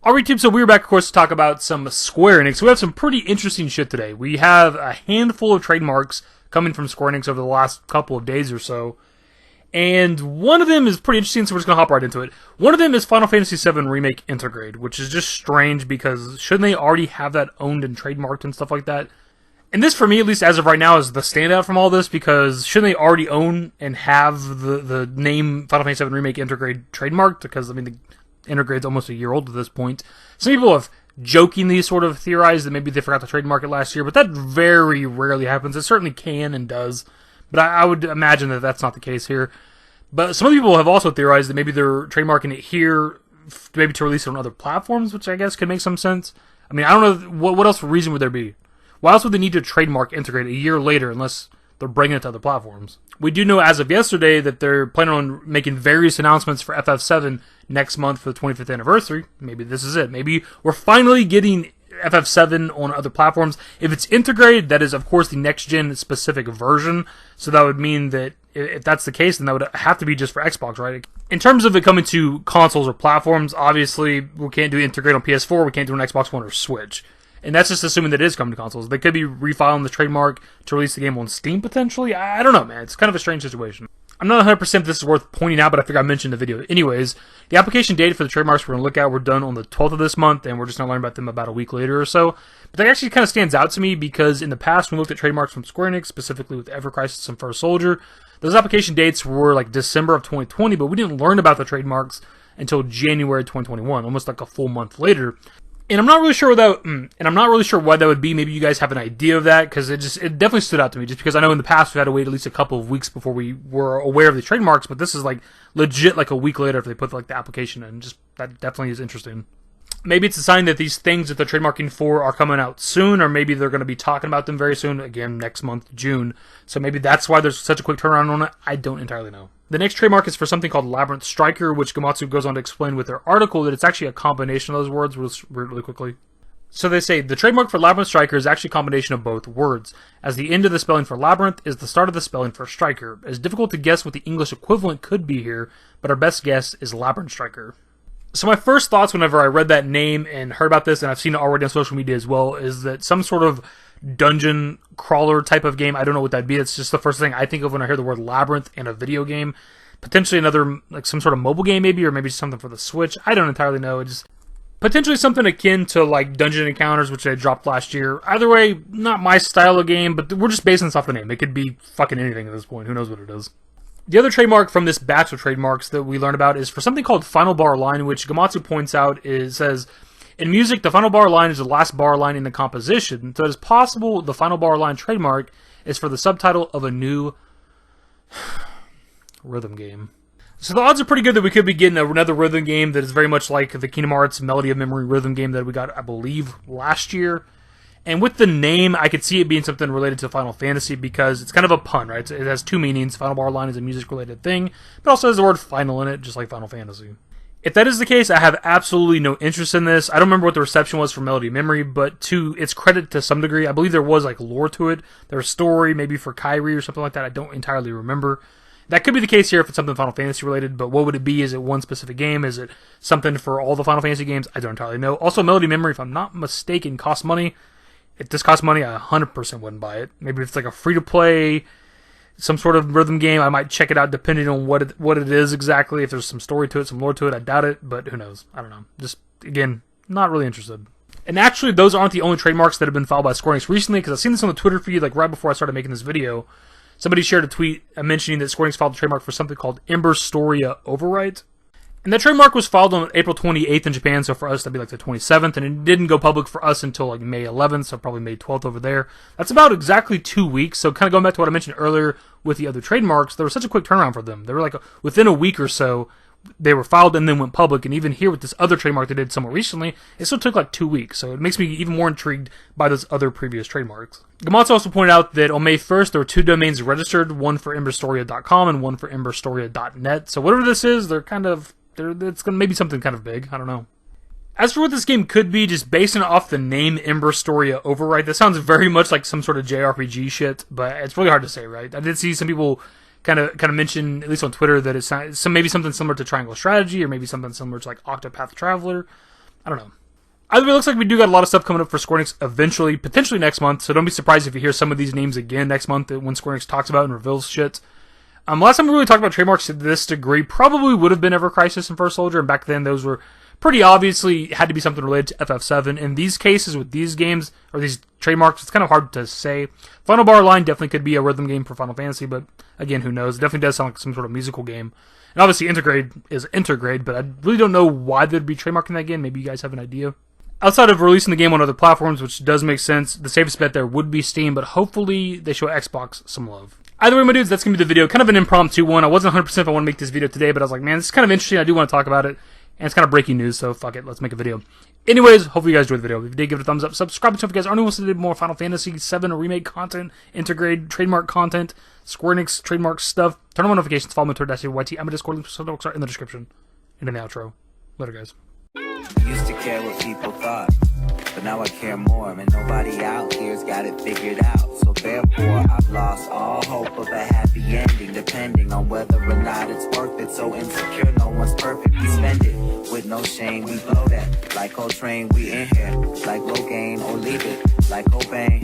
Alright, team, so we're back, of course, to talk about some Square Enix. We have some pretty interesting shit today. We have a handful of trademarks coming from Square Enix over the last couple of days or so. And one of them is pretty interesting, so we're just going to hop right into it. One of them is Final Fantasy VII Remake Intergrade, which is just strange because shouldn't they already have that owned and trademarked and stuff like that? And this, for me, at least as of right now, is the standout from all this because shouldn't they already own and have the name Final Fantasy VII Remake Intergrade trademarked? Because, I mean, the Intergrade's almost a year old at this point. Some people have jokingly sort of theorized that maybe they forgot to trademark it last year, but that very rarely happens. It certainly can and does, but I would imagine that that's not the case here. But some people have also theorized that maybe they're trademarking it here, maybe to release it on other platforms, which I guess could make some sense. I mean, I don't know, what else reason would there be? Why else would they need to trademark Intergrade a year later unless they're bringing it to other platforms? We do know as of yesterday that they're planning on making various announcements for FF7 next month for the 25th anniversary. Maybe this is it. Maybe we're finally getting FF7 on other platforms. If it's Intergrade, that is, of course, the next-gen specific version. So that would mean that if that's the case, then that would have to be just for Xbox, right? In terms of it coming to consoles or platforms, obviously, we can't do Intergrade on PS4. We can't do an Xbox One or Switch. And that's just assuming that it is coming to consoles. They could be refiling the trademark to release the game on Steam, potentially. I don't know, man. It's kind of a strange situation. I'm not 100% if this is worth pointing out, but I think I mentioned in the video. Anyways, the application date for the trademarks we're going to look at were done on the 12th of this month, and we're just going to learn about them about a week later or so. But that actually kind of stands out to me because in the past, when we looked at trademarks from Square Enix, specifically with Ever Crisis and First Soldier, those application dates were like December of 2020, but we didn't learn about the trademarks until January 2021, almost like a full month later. And I'm not really sure why that would be. Maybe you guys have an idea of that, because it definitely stood out to me. Just because I know in the past we had to wait at least a couple of weeks before we were aware of the trademarks, but this is like legit like a week later if they put like the application in. Just that definitely is interesting. Maybe it's a sign that these things that they're trademarking for are coming out soon, or maybe they're going to be talking about them very soon, again, next month, June. So maybe that's why there's such a quick turnaround on it. I don't entirely know. The next trademark is for something called Labyrinth Striker, which Gamatsu goes on to explain with their article that it's actually a combination of those words really quickly. So they say, the trademark for Labyrinth Striker is actually a combination of both words, as the end of the spelling for Labyrinth is the start of the spelling for Striker. It's difficult to guess what the English equivalent could be here, but our best guess is Labyrinth Striker. So my first thoughts whenever I read that name and heard about this, and I've seen it already on social media as well, is that some sort of dungeon crawler type of game. I don't know what that'd be. It's just the first thing I think of when I hear the word Labyrinth in a video game. Potentially another, like some sort of mobile game maybe, or maybe something for the Switch. I don't entirely know. It's just potentially something akin to like Dungeon Encounters, which they dropped last year. Either way, not my style of game, but we're just basing this off the name. It could be fucking anything at this point. Who knows what it is. The other trademark from this batch of trademarks that we learn about is for something called Final Bar Line, which Gamatsu points out says, in music, the final bar line is the last bar line in the composition, so it is possible the final bar line trademark is for the subtitle of a new rhythm game. So the odds are pretty good that we could be getting another rhythm game that is very much like the Kingdom Hearts Melody of Memory rhythm game that we got, I believe, last year. And with the name, I could see it being something related to Final Fantasy because it's kind of a pun, right? It has two meanings. Final Bar Line is a music-related thing, but also has the word final in it, just like Final Fantasy. If that is the case, I have absolutely no interest in this. I don't remember what the reception was for Melody of Memory, but to its credit to some degree, I believe there was like lore to it. There was a story, maybe for Kyrie or something like that. I don't entirely remember. That could be the case here if it's something Final Fantasy related, but what would it be? Is it one specific game? Is it something for all the Final Fantasy games? I don't entirely know. Also, Melody of Memory, if I'm not mistaken, costs money. If this costs money, I 100% wouldn't buy it. Maybe if it's like a free-to-play, some sort of rhythm game, I might check it out depending on what it is exactly. If there's some story to it, some lore to it, I doubt it, but who knows? I don't know. Just, again, not really interested. And actually, those aren't the only trademarks that have been filed by Square Enix recently, because I've seen this on the Twitter feed, like right before I started making this video. Somebody shared a tweet mentioning that Square Enix filed a trademark for something called Emberstoria Overwrite. And that trademark was filed on April 28th in Japan, so for us that'd be like the 27th, and it didn't go public for us until like May 11th, so probably May 12th over there. That's about exactly 2 weeks, so kind of going back to what I mentioned earlier with the other trademarks, there was such a quick turnaround for them. They were like, within a week or so, they were filed and then went public, and even here with this other trademark they did somewhat recently, it still took like 2 weeks, so it makes me even more intrigued by those other previous trademarks. Gamatsu also pointed out that on May 1st, there were 2 domains registered, one for Emberstoria.com and one for Emberstoria.net, so whatever this is, it's going to maybe something kind of big. I don't know. As for what this game could be, just basing it off the name Emberstoria Overwrite, that sounds very much like some sort of JRPG shit, but it's really hard to say, right? I did see some people kind of mention, at least on Twitter, that it's maybe something similar to Triangle Strategy, or maybe something similar to like Octopath Traveler. I don't know. Either way, it looks like we do got a lot of stuff coming up for Square Enix eventually, potentially next month, so don't be surprised if you hear some of these names again next month when Square Enix talks about and reveals shit. Last time we really talked about Trademarks to this degree probably would have been Ever Crisis and First Soldier, and back then those were pretty obviously had to be something related to FF7. In these cases, with these games, or these trademarks, it's kind of hard to say. Final Bar Line definitely could be a rhythm game for Final Fantasy, but again, who knows? It definitely does sound like some sort of musical game. And obviously Intergrade is Intergrade, but I really don't know why they'd be trademarking that game. Maybe you guys have an idea. Outside of releasing the game on other platforms, which does make sense, the safest bet there would be Steam, but hopefully they show Xbox some love. Either way, my dudes, that's going to be the video. Kind of an impromptu one. I wasn't 100% if I want to make this video today, but I was like, man, this is kind of interesting. I do want to talk about it. And it's kind of breaking news, so fuck it. Let's make a video. Anyways, hopefully you guys enjoyed the video. If you did, give it a thumbs up. Subscribe to if you guys aren't interested in more Final Fantasy 7 Remake content, Intergrade, Trademark content, Square Enix, Trademark stuff. Turn on notifications. Follow me on Twitter, dashingdavidbusiness. I'm a Discord link, so are in the description. And in the outro. Later, guys. Used to care what people thought, but now I care more, and nobody out here's got it figured out. So therefore, I've lost all hope of a happy ending, depending on whether or not it's worth it. So insecure, no one's perfect. We spend it with no shame. We blow that like Coltrane. We in here like Logain or leave it like Cobain.